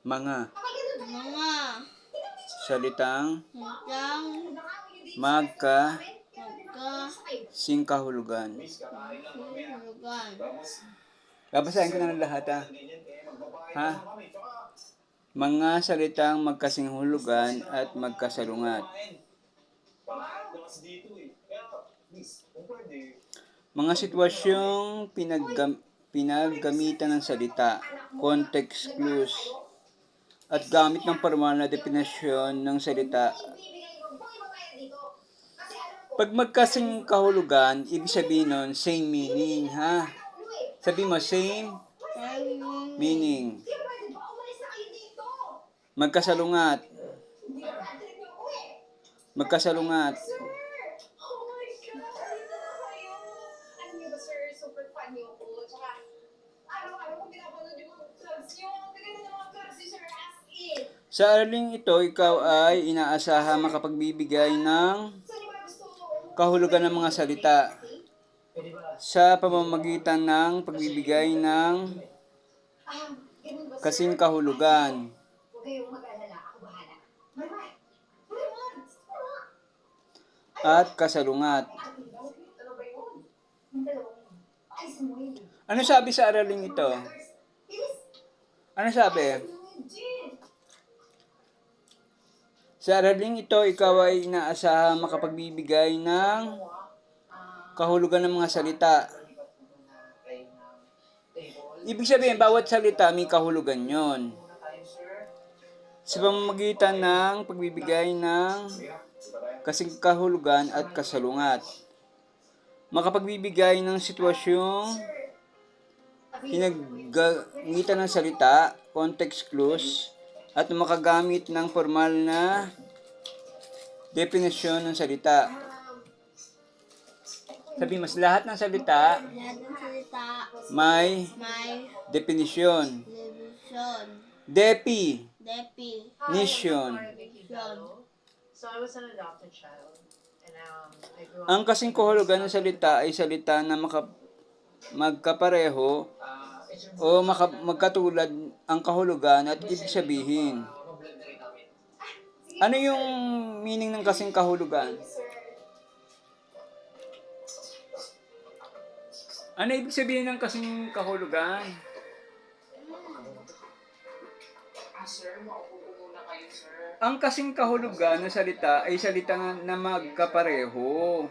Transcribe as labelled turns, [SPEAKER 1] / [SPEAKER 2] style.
[SPEAKER 1] Mga
[SPEAKER 2] mga
[SPEAKER 1] salitang
[SPEAKER 2] salitang
[SPEAKER 1] magka
[SPEAKER 2] magkasingkahulugan.
[SPEAKER 1] singkahulugan. Babasahin ko na ng lahat ha. Mga salitang magkasinghulugan at magkasalungat. Mga sitwasyong pinaggamitan ng salita, context clues, at gamit ng formal na definisyon ng salita. Pag magkasing kahulugan, ibig sabihin nun, same meaning, ha? Sabi mo, same meaning. Magkasalungat. Magkasalungat. Sa araling ito, ikaw ay inaasahan makapagbibigay ng kahulugan ng mga salita sa pamamagitan ng pagbibigay ng kasing kahulugan at kasalungat. Ano sabi sa araling ito? Ano sabi? Sa araling ito, ikaw ay inaasahan makapagbibigay ng kahulugan ng mga salita. Ibig sabihin, bawat salita may kahulugan yon. Sa pamamagitan ng pagbibigay ng kasing kahulugan at kasalungat. Makapagbibigay ng sitwasyong pinagamitan ng salita, context clues, at makagamit ng formal na definisyon ng salita. Sabi mas lahat ng salita may definisyon. Definition.
[SPEAKER 3] So I was an adopted child. And I grew up.
[SPEAKER 1] Ang kasing kahulugan ng salita ay salita na magkapareho o magkatulad ang kahulugan at ibig sabihin. Ano yung meaning ng kasing kahulugan? Ano ibig sabihin ng kasing kahulugan?
[SPEAKER 3] Sir, maupo po muna kayo, sir.
[SPEAKER 1] Ang kasing kahulugan ng salita ay salita na magkapareho